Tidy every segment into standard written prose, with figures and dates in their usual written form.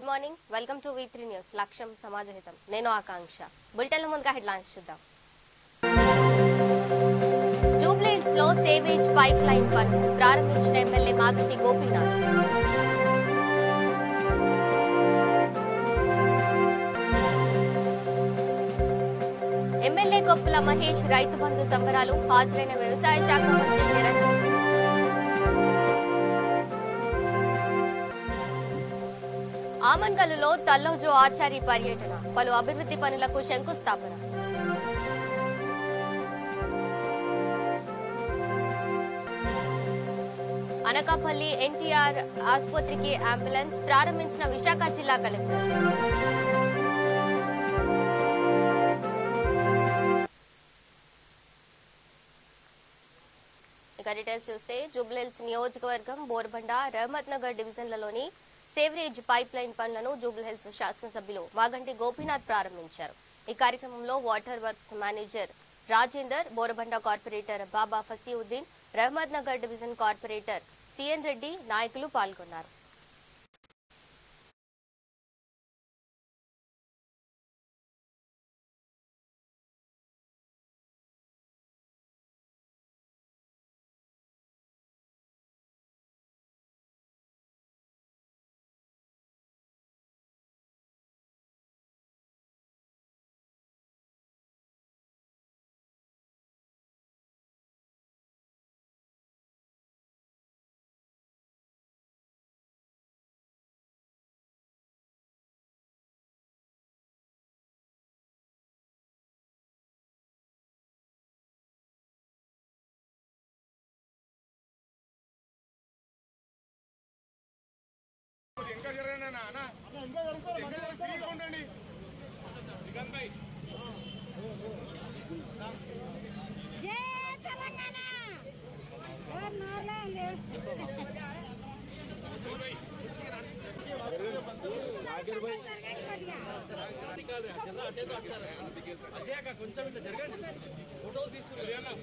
Good morning, welcome to V3 news. లక్ష్యం సమాజహితం. నేను ఆకాంక్ష. బులెటిన్ల ముందుగా హెడ్లైన్స్ చూద్దాం. జూబ్లీహిల్స్ లో సేవేజ్ పైప్ లైన్ పనులు ప్రారంభించిన ఎమ్మెల్యే మాగంటి గోపీనాథ్. ఎమ్మెల్యే గొప్పల మహేష్ రైతు బంధు సంబరాలు హాజరైన వ్యవసాయ శాఖ మంత్రి నిరంజన్. ఆమన్గల్లులో తల్లోజు ఆచారి పర్యటన, పలు అభివృద్ధి పనులకు శంకుస్థాపన. అనకాపల్లి ఎన్టీఆర్ ఆసుపత్రికి అంబులెన్స్ ప్రారంభించిన విశాఖ జిల్లా కలెక్టర్. ఇక డీటెయిల్స్ చూస్తే జూబ్లీహిల్స్ నియోజకవర్గం బోర్బండ రహమత్ నగర్ డివిజన్లలోని సేవరేజ్ పైప్ లైన్ పనులను జూబ్లీహిల్స్ శాసనసభ్యులు మాగంటి గోపీనాథ్ ప్రారంభించారు. ఈ కార్యక్రమంలో water works manager Rajender, Borabanda corporator Baba Fasiuddin, Rahmat Nagar division corporator CN Reddy నాయకులు పాల్గొన్నారు. కొంచెం జరగండి, ఫోటోస్ తీసుకున్నారు.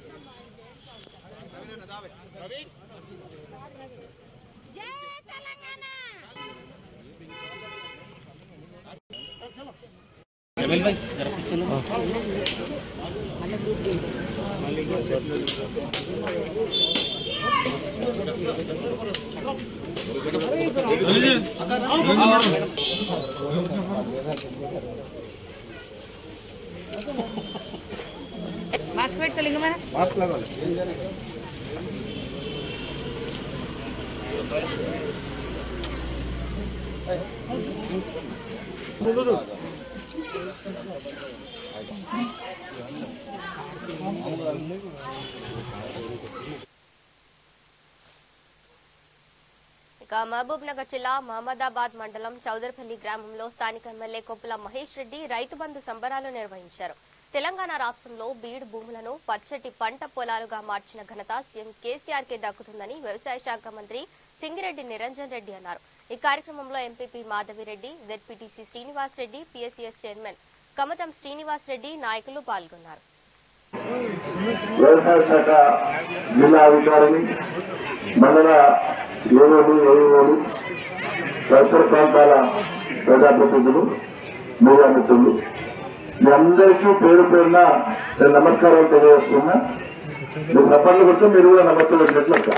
मास्क पेट चलेंगे मैंने मास्क लगा ले। ఇక మహబూబ్ నగర్ జిల్లా మహమ్మదాబాద్ మండలం చౌదర్పల్లి గ్రామంలో స్థానిక ఎమ్మెల్యే కొప్పుల మహేష్ రెడ్డి రైతు బంధు సంబరాలు నిర్వహించారు. తెలంగాణ రాష్ట్రంలో బీడు భూములను పచ్చటి పంట పొలాలుగా మార్చిన ఘనత సీఎం కేసీఆర్ కే దక్కుతుందని వ్యవసాయ శాఖ మంత్రి సింగిరెడ్డి నిరంజన్ రెడ్డి అన్నారు. ఈ కార్యక్రమంలో MPP Madhavi Reddy, ZPTC Srinivas Reddy, PSCS chairman Kamatham Srinivas Reddy నాయకులు పాల్గొన్నారు. వ్యవసాయ శాఖ జిల్లా అధికారిని, మండల ఏఓలు, పరిసర ప్రాంతాల ప్రజాప్రతినిధులు, మీడియా మిత్రులు, మీ అందరికీ పేరు పేరున నేను నమస్కారాలు తెలియజేస్తున్నా. మీరు సపర్లు కొడితే మీరు కూడా నమస్కారం పెట్టినట్లు.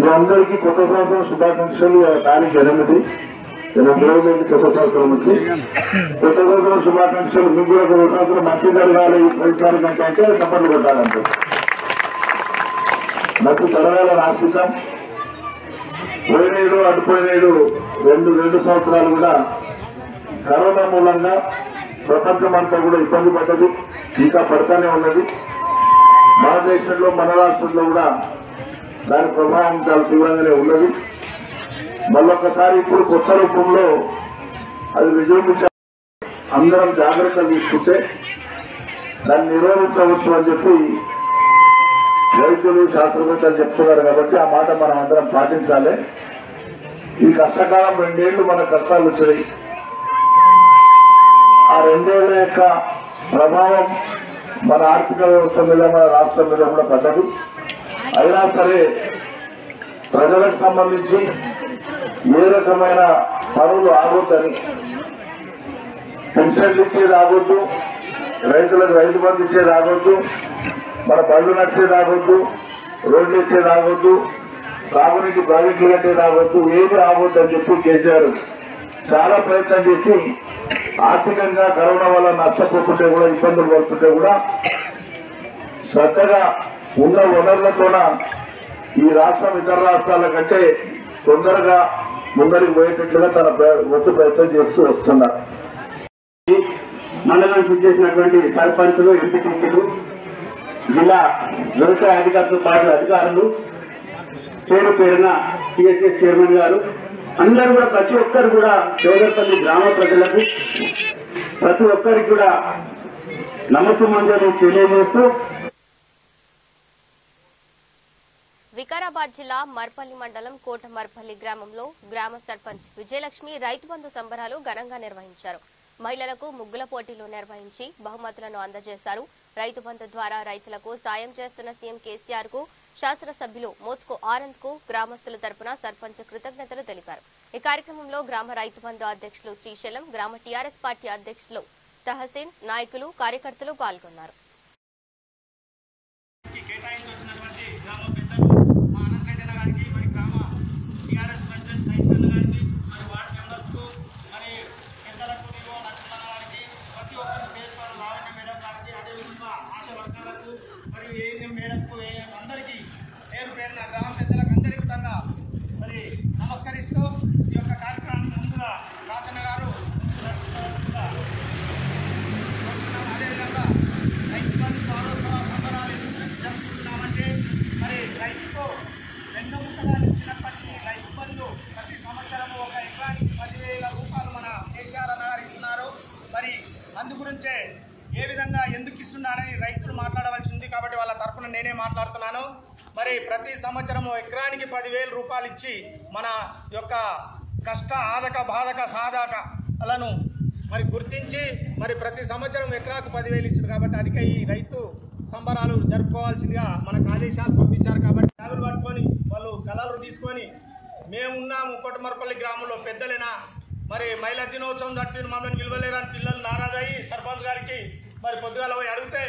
మీ అందరికీ కొత్త సంవత్సరం శుభాకాంక్షలు. తారీఖు 8 రోజులైంది కొత్త సంవత్సరం వచ్చి. కొత్త సంవత్సరం శుభాకాంక్షలు. మీకు కూడా కొత్త సంవత్సరం మంచి జరగాలి, పరిసరాలు కంటే సపర్లు కొట్టాలంటే మంచి జరగాలని ఆశిద్దాం. పోయినేడు అటుపోయినేడు రెండు సంవత్సరాలు కూడా కరోనా మూలంగా ప్రపంచం అంతా కూడా ఇబ్బంది పడ్డది, ఇంకా పడతానే ఉన్నది. మన దేశంలో, మన రాష్ట్రంలో కూడా దాని ప్రభావం చాలా తీవ్రంగానే ఉన్నది. మళ్ళొక్కసారి ఇప్పుడు కొత్త రూపంలో అది విజృంభించాలి. అందరం జాగ్రత్తలు తీసుకుంటే దాన్ని నిరోధించవచ్చు అని చెప్పి వైద్యులు, శాస్త్రవేత్తలు చెప్తున్నారు. కాబట్టి ఆ మాట మనం అందరం పాటించాలి. ఈ కష్టకాలం 2 ఏళ్లు మన కష్టాలు వచ్చాయి. ఆ 2 ఏళ్ల యొక్క ప్రభావం మన ఆర్థిక వ్యవస్థ మీద, మన రాష్ట్రం మీద కూడా పడ్డది. అయినా సరే ప్రజలకు సంబంధించి ఏ రకమైన పనులు ఆగొద్దని, పెన్షన్లు ఇచ్చేది ఆగొద్దు, రైతులకు రైతు బంధు ఇచ్చేది ఆగొద్దు, మన బళ్ళు నడిచేది ఆగొద్దు, రోడ్లు వేసేది ఆగొద్దు, సాగునీటి ప్రాజెక్టులు కట్టేది ఆగొద్దు, ఏది ఆగొద్దు అని చెప్పి కేసీఆర్ చాలా ప్రయత్నం చేసి ఆర్థికంగా కరోనా వల్ల నష్టపోతుంటే కూడా, ఇబ్బందులు పడుతుంటే కూడా శ్రద్ధగా ఉన్న వనరులతోన ఈ రాష్ట్రం ఇతర రాష్ట్రాల కంటే తొందరగా ముందరికి పోయేటట్లుగా తన వంతు ప్రయత్నం చేస్తూ వస్తున్నారు. మండలానికి చేసినటువంటి సర్పంచులు, ఎంపీటీసీలు, జిల్లా వ్యవసాయ అధికారులతో పాటు అధికారులు, పేరు పేరున టీఎస్ఎస్ చైర్మన్ గారు అందరూ కూడా, ప్రతి ఒక్కరు కూడా చౌదర్పల్లి గ్రామ ప్రజలకు ప్రతి ఒక్కరికి కూడా నమస్సుమంజలు తెలియజేస్తూ, వికారాబాద్ జిల్లా మర్పల్లి మండలం కోట మర్పల్లి గ్రామంలో గ్రామ సర్పంచ్ విజయలక్ష్మి రైతు బంధు సంబరాలు ఘనంగా నిర్వహించారు. మహిళలకు ముగ్గుల పోటీలు నిర్వహించి బహుమతులను అందజేశారు. రైతు బంధు ద్వారా రైతులకు సాయం చేస్తున్న సీఎం కేసీఆర్ కు, శాసనసభ్యులు మోత్కో ఆనంద్ కు గ్రామస్తుల తరపున సర్పంచ్ కృతజ్ఞతలు తెలిపారు. ఈ కార్యక్రమంలో గ్రామ రైతు బంధు అధ్యక్షులు శ్రీశైలం, గ్రామ టీఆర్ఎస్ పార్టీ అధ్యక్షులు తహసీన్, నాయకులు, కార్యకర్తలు పాల్గొన్నారు. నమస్కరిస్తూ ఈ యొక్క కార్యక్రమాన్ని ముందుగా రాజన్న గారు అదేవిధంగా రైతు బంధు వారోత్సవ సంబరాలు జరుపుకుంటున్నామంటే మరి రైతుకు వెన్నెముకగా ఇచ్చినప్పటికీ రైతు బంధు ప్రతి సంవత్సరము ఒక ఎకరానికి 10,000 రూపాయలు మన కేసీఆర్ అన్న గారు ఇస్తున్నారు. మరి అందు గురించే ఏ విధంగా ఎందుకు ఇస్తున్నారని రైతులు మాట్లాడవలసి ఉంది కాబట్టి వాళ్ళ తరఫున నేనే మాట్లాడుతున్నాను. మరి ప్రతి సంవత్సరము ఎకరానికి 10,000 రూపాయలు ఇచ్చి మన యొక్క కష్ట ఆదక బాధక సాధకలను మరి గుర్తించి మరి ప్రతి సంవత్సరం ఎకరాకు 10,000 ఇచ్చారు కాబట్టి అధిక ఈ రైతు సంబరాలు జరుపుకోవాల్సిందిగా మనకు ఆదేశాలు పంపించారు. కాబట్టి బ్యాగులు పట్టుకొని వాళ్ళు కలర్లు తీసుకొని మేమున్నాము కోటమర్పల్లి గ్రామంలో పెద్దలైనా మరి మహిళా దినోత్సవం తట్టి మమ్మల్ని విలువలేరని పిల్లలు నారాజయ్యి సర్పంచ్ గారికి మరి పొద్దుగాల పోయి అడిగితే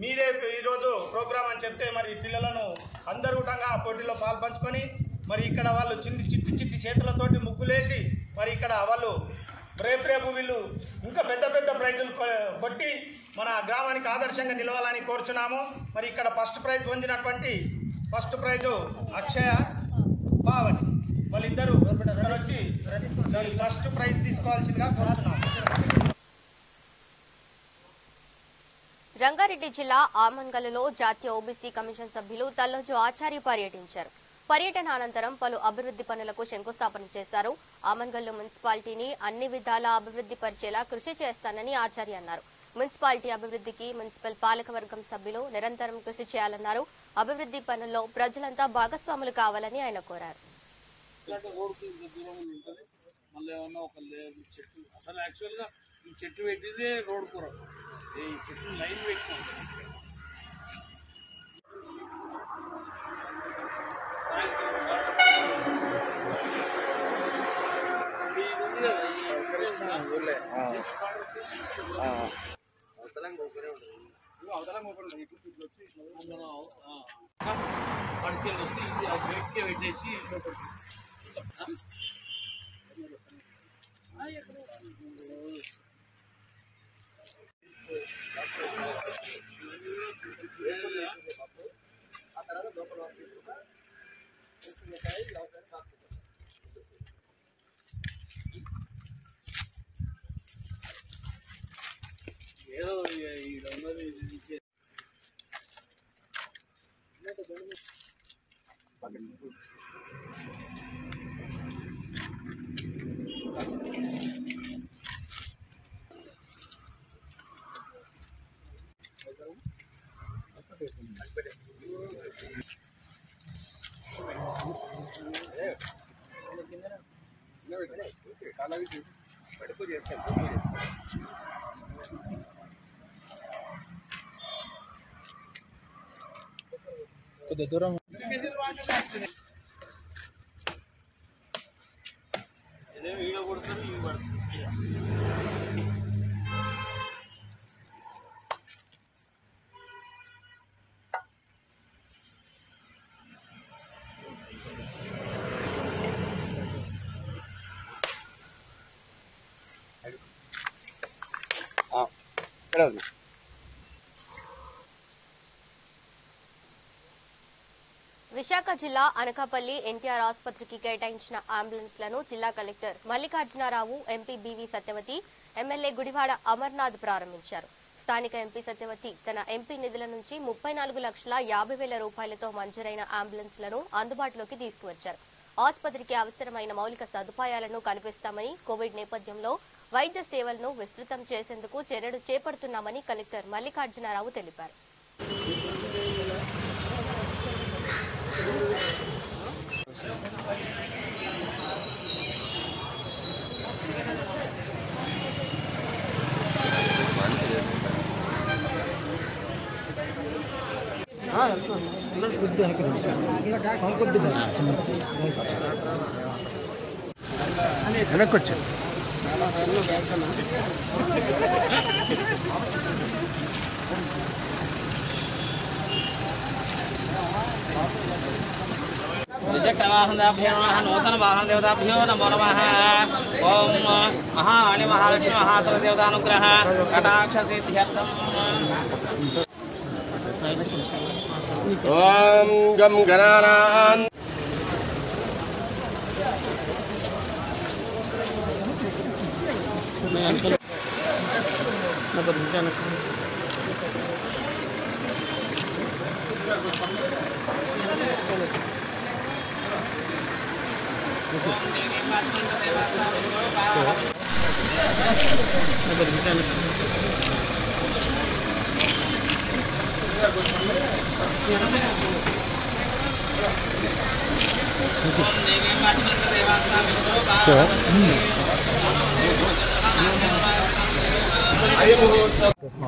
మీదే ఈరోజు ప్రోగ్రామ్ అని చెప్తే మరి పిల్లలను అందరూ కూడా పోటీలో పాల్పంచుకొని మరి ఇక్కడ వాళ్ళు చిట్టి చేతులతోటి ముగ్గులేసి మరి ఇక్కడ వాళ్ళు రేపు వీళ్ళు ఇంకా పెద్ద పెద్ద ప్రైజులు కొట్టి మన గ్రామానికి ఆదర్శంగా నిలవాలని కోరుచున్నాము. మరి ఇక్కడ ఫస్ట్ ప్రైజ్ పొందినటువంటి ఫస్ట్ ప్రైజు అక్షయ పావని వాళ్ళిద్దరూ వచ్చి ఫస్ట్ ప్రైజ్ తీసుకోవాల్సిందిగా కోరుచున్నాము. రంగారెడ్డి జిల్లా ఆమన్గల్లో జాతీయ ఓబీసీ కమిషన్ సభ్యులు తల్లోజు ఆచార్య పర్యటించారు. పర్యటన అనంతరం పలు అభివృద్ధి పనులకు శంకుస్థాపన చేశారు. ఆమన్గల్ మున్సిపాలిటీని అన్ని విధాలా అభివృద్ధి పరిచేలా కృషి చేస్తానని ఆచార్య అన్నారు. మున్సిపాలిటీ అభివృద్ధికి మున్సిపల్ పాలకవర్గం సభ్యులు నిరంతరం కృషి చేయాలన్నారు. అభివృద్ధి పనుల్లో ప్రజలంతా భాగస్వాములు కావాలని ఆయన కోరారు. ఈ చెట్టు పెట్టిందే రోడ్ కూర, ఈ చెట్టు లైన్ పెట్టినాం. పడికెళ్ళి వస్తే ఇది ఆ బయటకే పెట్టేసి ఏదో ఈ రంగులు కొద్ది దూరం విశాఖ జిల్లా అనకాపల్లి ఎన్టీఆర్ ఆసుపత్రికి కేటాయించిన అంబులెన్స్లను జిల్లా collector Mallikarjuna Rao, MP BV Satyavathi, MLA Gudivada Amarnath ప్రారంభించారు. స్థానిక ఎంపీ సత్యవతి తన ఎంపీ నిధుల నుంచి 34,50,000 రూపాయలతో మంజూరైన అంబులెన్స్లను అందుబాటులోకి తీసుకువచ్చారు. ఆసుపత్రికి అవసరమైన మౌలిక సదుపాయాలను కల్పిస్తామని, కోవిడ్ నేపథ్యంలో వైద్య సేవలను విస్తృతం చేసేందుకు చర్యలు చేపడుతున్నామని కలెక్టర్ మల్లికార్జునరావు తెలిపారు. వెనక్కొచ్చాను नूतन वाहन देवताभ्यो नमो नमः। ओम महानि महालक्ष्मी महासुर देवतानुग्रह कटाक्ष सिद्ध्यर्थम। ओम गम गणानां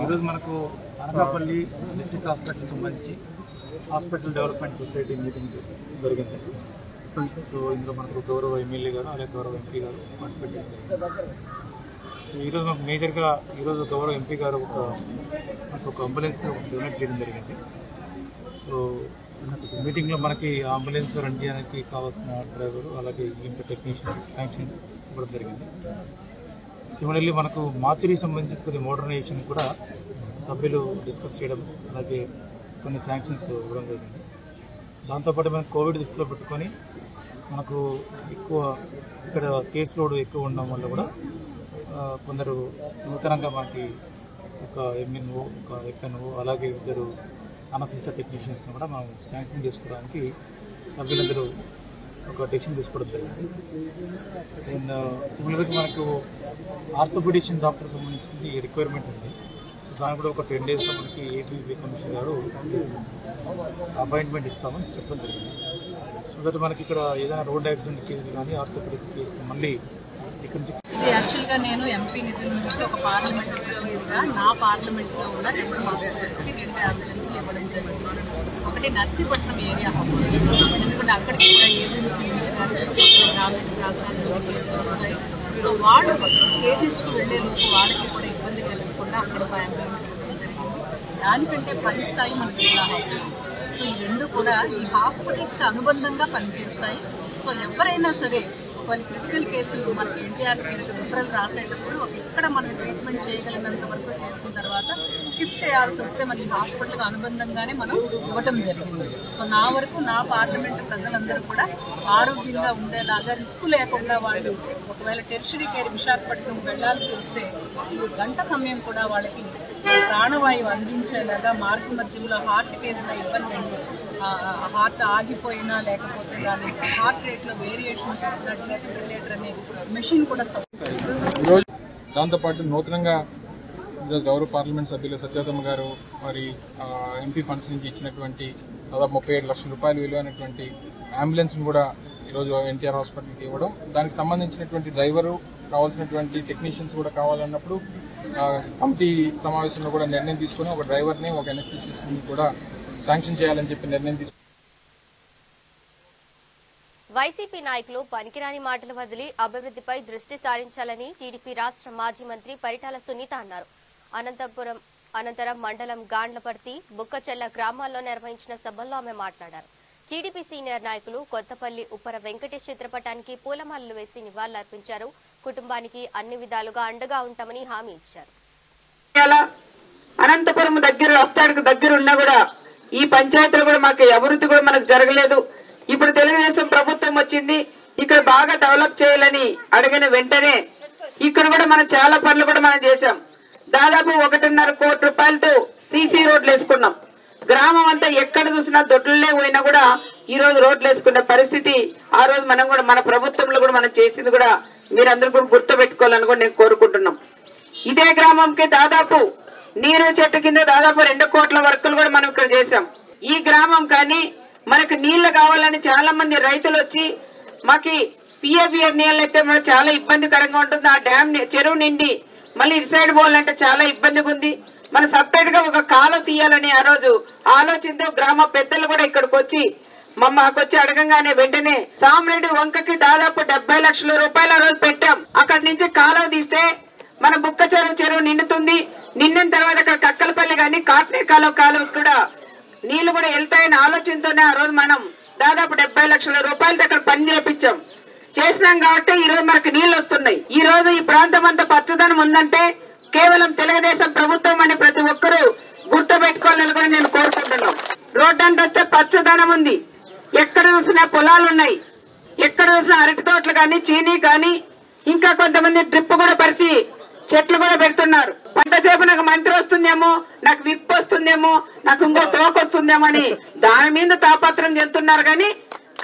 ఈరోజు మనకు అనకాపల్లి డిస్ట్రిక్ట్ హాస్పిటల్ సంబంధించి హాస్పిటల్ డెవలప్మెంట్ సొసైటీ మీటింగ్ జరిగింది. సో ఇందులో మనకు గౌరవ ఎమ్మెల్యే గారు అలాగే గౌరవ ఎంపీ గారు పార్టిసిపేట్ చేశారు. సో ఈరోజు మనకు మేజర్గా ఈరోజు గౌరవ ఎంపీ గారు మనకు ఒక అంబులెన్స్ డొనేట్ చేయడం జరిగింది. సో మీటింగ్లో మనకి అంబులెన్స్ రన్ చేయడానికి కావాల్సిన డ్రైవరు అలాగే ఇంటర్ టెక్నీషియన్ శాంక్షన్ ఇవ్వడం జరిగింది. సిమిలర్లీ మనకు మార్చురీ సంబంధించి కొద్ది మోడర్నైజేషన్ కూడా సభ్యులు డిస్కస్ చేయడం అలాగే కొన్ని శాంక్షన్స్ ఇవ్వడం జరిగింది. దాంతోపాటు మనకు కోవిడ్ దృష్టిలో పెట్టుకొని మనకు ఎక్కువ ఇక్కడ కేసు లోడ్ ఎక్కువ ఉండడం వల్ల కూడా కొందరు నూతనంగా మనకి ఒక ఎంఎన్ఓ, ఒక ఎఫ్ఎన్ఓ అలాగే ఇద్దరు అనస్థీసియా టెక్నీషియన్స్ని కూడా మనం శాంక్షన్ చేసుకోవడానికి సభ్యులందరూ ఒక డెసిషన్ తీసుకోవడం జరిగింది. అండ్ సిమిలర్గా మనకు ఆర్థోపెడిషన్ డాక్టర్ సంబంధించి రిక్వైర్మెంట్ ఉంది. సో దాని కూడా ఒక 10 daysలో మనకి ఏపీ కమిషనర్ గారు అపాయింట్మెంట్ ఇస్తామని చెప్పడం జరిగింది. సో దట్ మనకి ఇక్కడ ఏదైనా రోడ్ యాక్సిడెంట్ కేసు కానీ ఆర్థోపెడిక్స్ కేసు మళ్ళీ ఇక్కడ నుంచి ఇది యాక్చువల్గా నేను ఎంపీ నిధుల నుంచి ఒక పార్లమెంట్ ప్రతినిధిగా నా పార్లమెంట్లో ఉన్న 2 హాస్పిటల్స్కి 2 అంబులెన్స్లు ఇవ్వడం జరిగింది. ఒకటి నర్సీపట్నం ఏరియా హాస్పిటల్, ఎందుకంటే అక్కడికి కూడా ఏజెన్సీ నుంచి కానీ చుట్టుపక్కల గ్రామీణ ప్రాంతాల్లో కేసులు వస్తాయి. సో వాళ్ళు కేజీహెచ్కి వెళ్లే లోపు వాళ్ళకి కూడా ఇబ్బంది కలగకుండా అక్కడ ఒక అంబులెన్స్ ఇవ్వడం జరిగింది. దానికంటే పై స్థాయి మన జిల్లా హాస్పిటల్. సో ఈ 2 కూడా ఈ హాస్పిటల్స్కి అనుబంధంగా పనిచేస్తాయి. సో ఎవరైనా సరే కొన్ని క్రిటికల్ కేసులు మనకి ఎన్టీఆర్ పేరుకి రిఫరల్ రాసేటప్పుడు ఇక్కడ మనం ట్రీట్మెంట్ చేయగలిగినంత వరకు చేసిన తర్వాత షిఫ్ట్ చేయాల్సి వస్తే మన ఈ హాస్పిటల్కి అనుబంధంగానే మనం ఇవ్వటం జరిగింది. సో నా వరకు నా పార్లమెంట్ ప్రజలందరూ కూడా ఆరోగ్యంగా ఉండేలాగా రిస్క్ లేకుండా వాళ్ళు ఒకవేళ టెరిషరీ కేర్ విశాఖపట్నం వెళ్లాల్సి వస్తే ఈ గంట సమయం కూడా వాళ్ళకి ప్రాణవాయువు అందించేలాగా మార్గ మధ్యంలో హార్ట్కి ఏదైనా ఇబ్బంది అయ్యి హార్ట్ ఆగిపోయినా లేకపోతే దాని హార్ట్ రేట్లో వేరియేషన్స్ వచ్చినట్టు వెంటిలేటర్ అనే మెషిన్ కూడా దాంతోపాటు నూతనంగా ఈరోజు గౌరవ పార్లమెంట్ సభ్యులు సత్యవతమ్మ గారు మరి ఎంపీ ఫండ్స్ నుంచి ఇచ్చినటువంటి దాదాపు 37 లక్షల రూపాయలు విలువైనటువంటి అంబులెన్స్ను కూడా ఈరోజు ఎన్టీఆర్ హాస్పిటల్కి ఇవ్వడం, దానికి సంబంధించినటువంటి డ్రైవరు కావాల్సినటువంటి టెక్నీషియన్స్ కూడా కావాలన్నప్పుడు కమిటీ సమావేశంలో కూడా నిర్ణయం తీసుకుని ఒక డ్రైవర్ని ఒక ఎనస్థీషియస్ట్ని కూడా శాంక్షన్ చేయాలని చెప్పి నిర్ణయం తీసుకుని వైసీపీ నాయకులు పనికిరాని మాటలు వదిలి అభివృద్ధిపై దృష్టి సారించాలని టీడీపీ రాష్ట్ర మాజీ మంత్రి పరిటాల సునీత అన్నారు. అనంతరం మండలం గాండ్లపర్తి, బుక్కచెల్ల గ్రామాల్లో నిర్వహించిన సభల్లో ఆమె మాట్లాడారు. టీడీపీ సీనియర్ నాయకులు కొత్తపల్లి ఉప్పర వెంకటేష్ చిత్రపటానికి పూలమాలలు వేసి నివాళులర్పించారు. కుటుంబానికి అన్ని విధాలుగా అండగా ఉంటామని హామీ ఇచ్చారు. అనంతపురం దగ్గర అప్తాడికి దగ్గర ఉన్నా కూడా ఈ పంచాయతీలు కూడా మాకు అభివృద్ధి కూడా మనకు జరగలేదు. ఇప్పుడు తెలుగుదేశం ప్రభుత్వం వచ్చింది, ఇక్కడ బాగా డెవలప్ చేయాలని అడిగిన వెంటనే ఇక్కడ కూడా మనం చాలా పనులు కూడా మనం చేశాం. దాదాపు 1.5 కోటి రూపాయలతో సీసీ రోడ్లు వేసుకున్నాం. గ్రామం అంతా ఎక్కడ చూసినా దొడ్లే పోయినా కూడా ఈ రోజు రోడ్లు వేసుకునే పరిస్థితి ఆ రోజు మనం కూడా మన ప్రభుత్వంలో కూడా మనం చేసింది కూడా మీరందరూ కూడా గుర్తుపెట్టుకోవాలని కూడా నేను కోరుకుంటున్నాం. ఇదే గ్రామంకి దాదాపు నీరు చెట్టు కింద దాదాపు 2 కోట్ల వర్కులు కూడా మనం ఇక్కడ చేశాం. ఈ గ్రామం కానీ మనకు నీళ్లు కావాలని చాలా మంది రైతులు వచ్చి మాకి పిఏబిఆర్ నీళ్ళు అయితే మనకు చాలా ఇబ్బందికరంగా ఉంటుంది. ఆ డ్యామ్ చెరువు నిండి మళ్ళీ ఇటు సైడ్ పోవాలంటే చాలా ఇబ్బందిగా ఉంది. మన సపరేట్ గా ఒక కాలువ తీయాలని ఆ రోజు ఆలోచనతో గ్రామ పెద్దలు కూడా ఇక్కడికి వచ్చి మాకొచ్చి అడగంగానే వెంటనే సామరెడ్డి వంకకి దాదాపు 70 లక్షల రూపాయలు ఆ రోజు పెట్టాం. అక్కడి నుంచి కాలువ తీస్తే మన బుక్క చెరువు నిండుతుంది. నిండిన తర్వాత అక్కడ కక్కలపల్లి గాని కాట్నే కాలువ కూడా నీళ్లు కూడా వెళ్తాయని ఆలోచనతోనే ఆ రోజు మనం దాదాపు 70 లక్షల రూపాయలతో అక్కడ పని చేపించాం. చేసినాం కాబట్టి ఈ రోజు మనకు నీళ్లు వస్తున్నాయి. ఈ రోజు ఈ ప్రాంతం అంతా పచ్చదనం ఉందంటే కేవలం తెలుగుదేశం ప్రభుత్వం అని ప్రతి ఒక్కరూ గుర్తుపెట్టుకోవాలని కూడా నేను కోరుకుంటున్నాం. రోడ్డు అంటే వస్తే పచ్చదనం ఉంది, ఎక్కడ చూసినా పొలాలు ఉన్నాయి, ఎక్కడ చూసినా అరటి తోటలు కానీ చీనీ కానీ ఇంకా కొంతమంది డ్రిప్ కూడా పరిచి చెట్లు కూడా పెడుతున్నారు. పంట చేప నాకు మంత్రి వస్తుందేమో, నాకు విప్ వస్తుందేమో, నాకు ఇంకో తోక వస్తుందేమో అని దాని మీద తాపత్రం చెందుతున్నారు. కానీ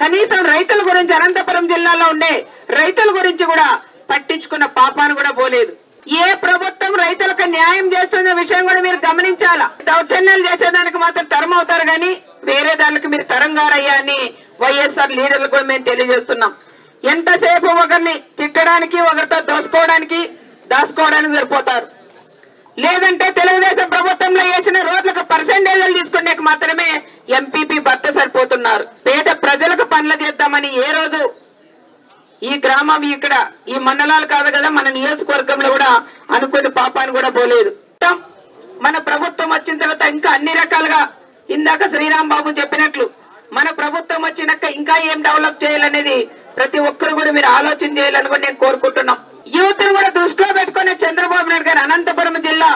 కనీసం రైతుల గురించి అనంతపురం జిల్లాలో ఉండే రైతుల గురించి కూడా పట్టించుకున్న పాపాను కూడా పోలేదు. ఏ ప్రభుత్వం రైతులకు న్యాయం చేస్తున్న విషయం కూడా మీరు గమనించాలా. దౌర్జన్యాలు చేసేదానికి మాత్రం తరం అవుతారు కానీ వేరే దానికి మీరు తరంగారయ్యా అని వైఎస్ఆర్ లీడర్లు కూడా మేము తెలియజేస్తున్నాం. ఎంతసేపు ఒకరిని తిట్టడానికి ఒకరితో దాచుకోవడానికి సరిపోతారు. లేదంటే తెలుగుదేశం ప్రభుత్వంలో వేసిన రోడ్లకు పర్సెంటేజ్లు తీసుకునే మాత్రమే ఎంపీపీ భర్త సరిపోతున్నారు. పేద ప్రజలకు పనులు చేద్దామని ఏ రోజు ఈ గ్రామం ఇక్కడ ఈ మండలాలు కాదు కదా మన నియోజకవర్గంలో కూడా అనుకునే పాపాన్ని కూడా పోలేదు. మన ప్రభుత్వం వచ్చిన తర్వాత ఇంకా అన్ని రకాలుగా ఇందాక శ్రీరామ్ బాబు చెప్పినట్లు మన ప్రభుత్వం వచ్చినాక ఇంకా ఏం డెవలప్ చేయాలనేది ప్రతి ఒక్కరు కూడా మీరు ఆలోచన చేయాలని కూడా నేను కోరుకుంటున్నాం. యూత్ కూడా దృష్టిలో పెట్టుకునే చంద్రబాబు నాయుడు గారు అనంతపురం జిల్లా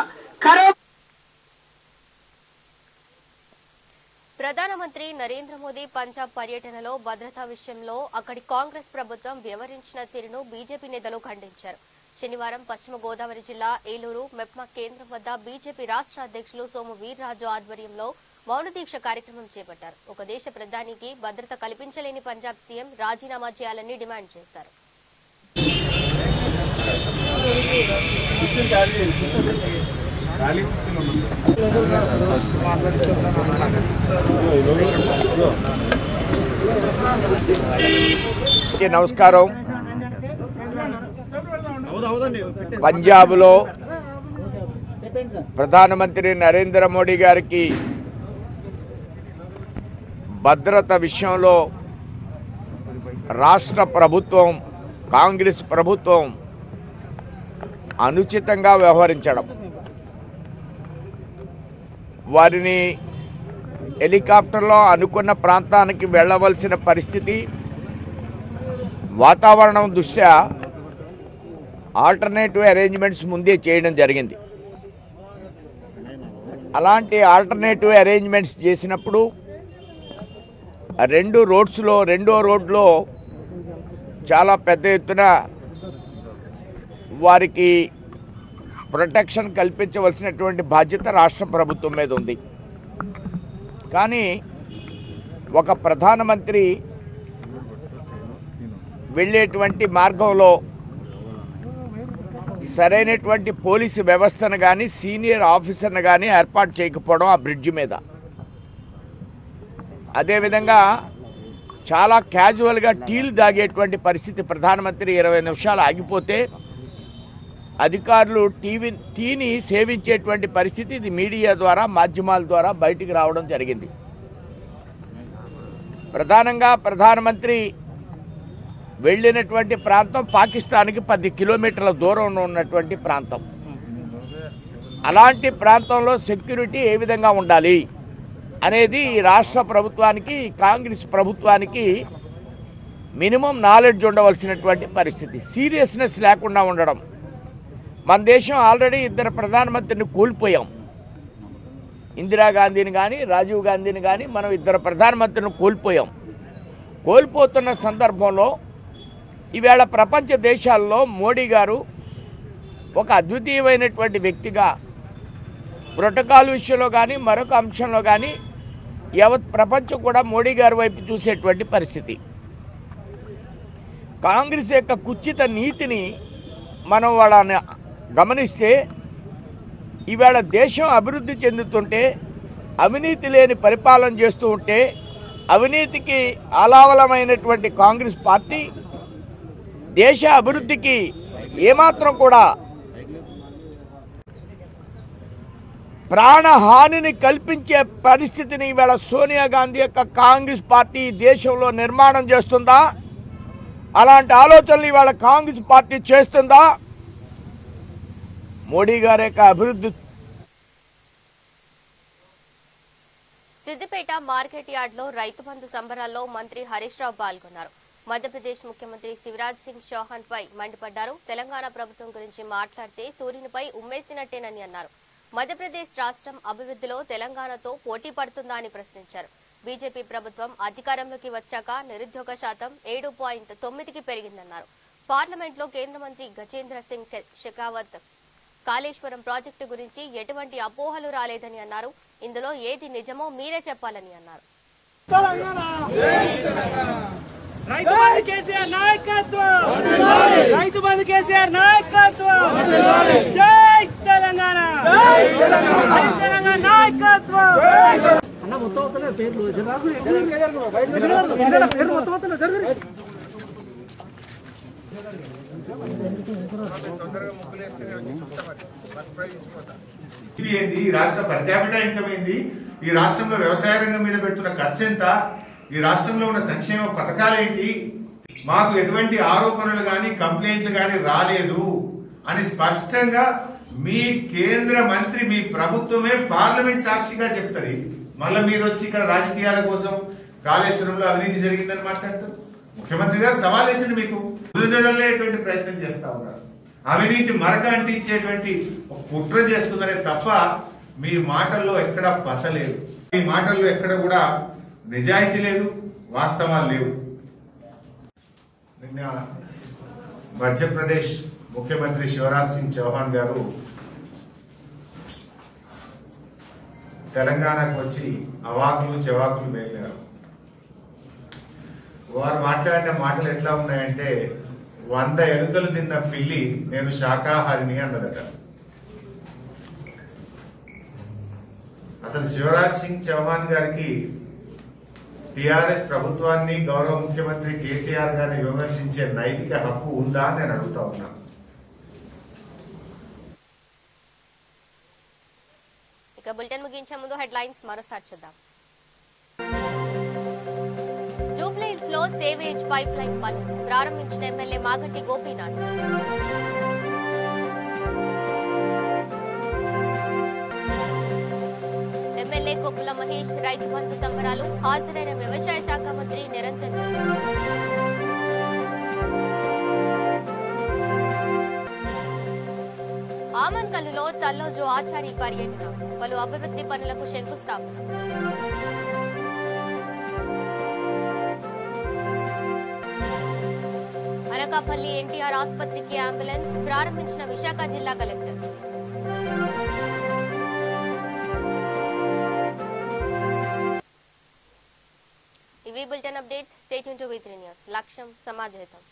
ప్రధానమంత్రి నరేంద్ర మోదీ పంజాబ్ పర్యటనలో భద్రతా విషయంలో అక్కడి కాంగ్రెస్ ప్రభుత్వం వ్యవహరించిన తీరును బీజేపీ నేతలు ఖండించారు. శనివారం పశ్చిమ గోదావరి జిల్లా ఏలూరు మెప్మా కేంద్రం వద్ద బీజేపీ రాష్ట్ర అధ్యక్షులు సోము వీర్రాజు ఆధ్వర్యంలో మౌన దీక్ష కార్యక్రమం చేపట్టారు. ఒక దేశ ప్రధానికి భద్రత కల్పించలేని పంజాబ్ సీఎం రాజీనామా చేయాలని డిమాండ్ చేశారు. నమస్కారం. పంజాబ్లో ప్రధానమంత్రి నరేంద్ర మోడీ గారికి భద్రత విషయంలో రాష్ట్ర ప్రభుత్వం కాంగ్రెస్ ప్రభుత్వం అనుచితంగా వ్యవహరించడం, వారిని హెలికాప్టర్లో అనుకున్న ప్రాంతానికి వెళ్ళవలసిన పరిస్థితి, వాతావరణం దృష్ట్యా ఆల్టర్నేటివ్ అరేంజ్మెంట్స్ ముందే చేయడం జరిగింది. అలాంటి ఆల్టర్నేటివ్ అరేంజ్మెంట్స్ చేసినప్పుడు రెండో రోడ్లో చాలా పెద్ద ఎత్తున వారికి ప్రొటెక్షన్ కల్పించవలసినటువంటి బాధ్యత రాష్ట్ర ప్రభుత్వం మీద ఉంది. కానీ ఒక ప్రధానమంత్రి వెళ్ళేటువంటి మార్గంలో సరైనటువంటి పోలీసు వ్యవస్థను కానీ సీనియర్ ఆఫీసర్ను కానీ ఏర్పాటు చేయకపోవడం ఆ బ్రిడ్జి మీద, అదేవిధంగా చాలా క్యాజువల్గా టీలు తాగేటువంటి పరిస్థితి, ప్రధానమంత్రి 20 నిమిషాలు ఆగిపోతే అధికారులు టీని సేవించేటువంటి పరిస్థితి, ఇది మీడియా ద్వారా మాధ్యమాల ద్వారా బయటికి రావడం జరిగింది. ప్రధానంగా ప్రధానమంత్రి వెళ్ళినటువంటి ప్రాంతం పాకిస్తాన్కి 10 కిలోమీటర్ల దూరంలో ఉన్నటువంటి ప్రాంతం. అలాంటి ప్రాంతంలో సెక్యూరిటీ ఏ విధంగా ఉండాలి అనేది రాష్ట్ర ప్రభుత్వానికి కాంగ్రెస్ ప్రభుత్వానికి మినిమం నాలెడ్జ్ ఉండవలసినటువంటి పరిస్థితి. సీరియస్నెస్ లేకుండా ఉండడం. మన దేశం ఆల్రెడీ 2 ప్రధానమంత్రిని కోల్పోయాం. ఇందిరాగాంధీని కానీ రాజీవ్ గాంధీని కానీ మనం ఇద్దరు ప్రధానమంత్రులను కోల్పోయాం. కోల్పోతున్న సందర్భంలో ఈవేళ ప్రపంచ దేశాల్లో మోడీ గారు ఒక అద్వితీయమైనటువంటి వ్యక్తిగా ప్రోటోకాల్ విషయంలో కానీ మరొక అంశంలో కానీ యావత్ ప్రపంచం కూడా మోడీ గారి వైపు చూసేటువంటి పరిస్థితి. కాంగ్రెస్ యొక్క కుచిత నీతిని మనం వాళ్ళని గమనిస్తే ఈవేళ దేశం అభివృద్ధి చెందుతుంటే అవినీతి లేని పరిపాలన చేస్తూ ఉంటే అవినీతికి ఆలావలమైనటువంటి కాంగ్రెస్ పార్టీ దేశ అభివృద్ధికి ఏమాత్రం కూడా ప్రాణహానిని కల్పించే పరిస్థితిని ఈవేళ సోనియా గాంధీ యొక్క కాంగ్రెస్ పార్టీ దేశంలో నిర్మాణం చేస్తుందా? అలాంటి ఆలోచనలు ఇవాళ కాంగ్రెస్ పార్టీ చేస్తుందా? మోడీ గారి యొక్క అభివృద్ధి. సిద్దిపేట మార్కెట్ యార్డ్లో రైతు బంధు సంబరాల్లో మంత్రి హరీష్ రావు పాల్గొన్నారు. మధ్యప్రదేశ్ ముఖ్యమంత్రి శివరాజ్ సింగ్ చౌహాన్ పై మండిపడ్డారు. తెలంగాణ ప్రభుత్వం గురించి మాట్లాడితే సూర్యునిపై ఉమ్మేసినట్టేనని అన్నారు. మధ్యప్రదేశ్ రాష్ట్రం అభివృద్ధిలో తెలంగాణతో పోటీ పడుతుందా అని ప్రశ్నించారు. బీజేపీ ప్రభుత్వం అధికారంలోకి వచ్చాక నిరుద్యోగ శాతం 7.9కి పెరిగిందన్నారు. పార్లమెంట్లో కేంద్ర మంత్రి గజేంద్ర సింగ్ షెకావత్ కాళేశ్వరం ప్రాజెక్టు గురించి ఎటువంటి అపోహలు రాలేదని అన్నారు. ఇందులో ఏది నిజమో మీరే చెప్పాలని అన్నారు. రైతు బంధు కేసీఆర్ నాయకత్వం, రైతు బంధు కేసీఆర్ నాయకత్వం, జై తెలంగాణ, తెలంగాణ నాయకత్వం. ఇది ఏంది? ఈ రాష్ట్ర పర్ క్యాపిటా ఇన్కమ్ ఏంది? ఈ రాష్ట్రంలో వ్యవసాయ రంగం మీద పెడుతున్న ఖర్చు ఎంత? ఈ రాష్ట్రంలో ఉన్న సంక్షేమ పథకాలేంటి? మాకు ఎటువంటి ఆరోపణలు కానీ కంప్లైంట్లు కానీ రాలేదు అని స్పష్టంగా మీ కేంద్ర మంత్రి, మీ ప్రభుత్వమే పార్లమెంట్ సాక్షిగా చెప్తుంది. మళ్ళీ మీరు వచ్చి ఇక్కడ రాజకీయాల కోసం కాళేశ్వరంలో అవినీతి జరిగిందని మాట్లాడతారు. ముఖ్యమంత్రి గారు సవాల్ వేసింది, మీకు కుదుదలేటువంటి ప్రయత్నం చేస్తా ఉన్నారు. అవినీతి మరక అంటించేటువంటి కుట్ర చేస్తున్నారే తప్ప మీ మాటల్లో ఎక్కడ పసలేదు, మీ మాటల్లో ఎక్కడ కూడా నిజాయితీ లేదు, వాస్తవాలు లేవు. నిన్న మధ్యప్రదేశ్ ముఖ్యమంత్రి శివరాజ్ సింగ్ చౌహాన్ గారు తెలంగాణకు వచ్చి అవాకులు చెవాకులు వేయలేరు. వారు మాట్లాడిన మాటలు ఎట్లా ఉన్నాయంటే 100 ఎలుకలు తిన్న పిల్లి నేను శాకాహారిని అన్నదట. అసలు శివరాజ్ సింగ్ చౌహాన్ గారికి టిఆర్ఎస్ ప్రభుత్వాన్ని, గౌరవ ముఖ్యమంత్రి కేసీఆర్ గారిని విమర్శించే నైతిక హక్కు ఉందా అని నేను అడుగుతా ఉన్నా. ఇక బులెటిన్ ముగించే ముందు హెడ్లైన్స్ మరోసారి చూద్దాం. జూబ్లీహిల్స్ లో సేవేజ్ పైప్ లైన్ పనులు ప్రారంభించిన ఎమ్మెల్యే మాగంటి గోపీనాథ్. ఎమ్మెల్యే కొప్పుల మహేష్ రైతు బంధు సంబరాలు హాజరైన వ్యవసాయ శాఖ మంత్రి నిరంజన్. ఆమన్కల్లులో తల్లోజు ఆచారి పర్యటన, పలు అభివృద్ధి పనులకు శంకుస్థాపన. అనకాపల్లి ఎన్టీఆర్ ఆసుపత్రికి అంబులెన్స్ ప్రారంభించిన విశాఖ జిల్లా కలెక్టర్. ఇవి bulletin updates. Stay tune to V3 news. లక్ష్యం సమాజహితం.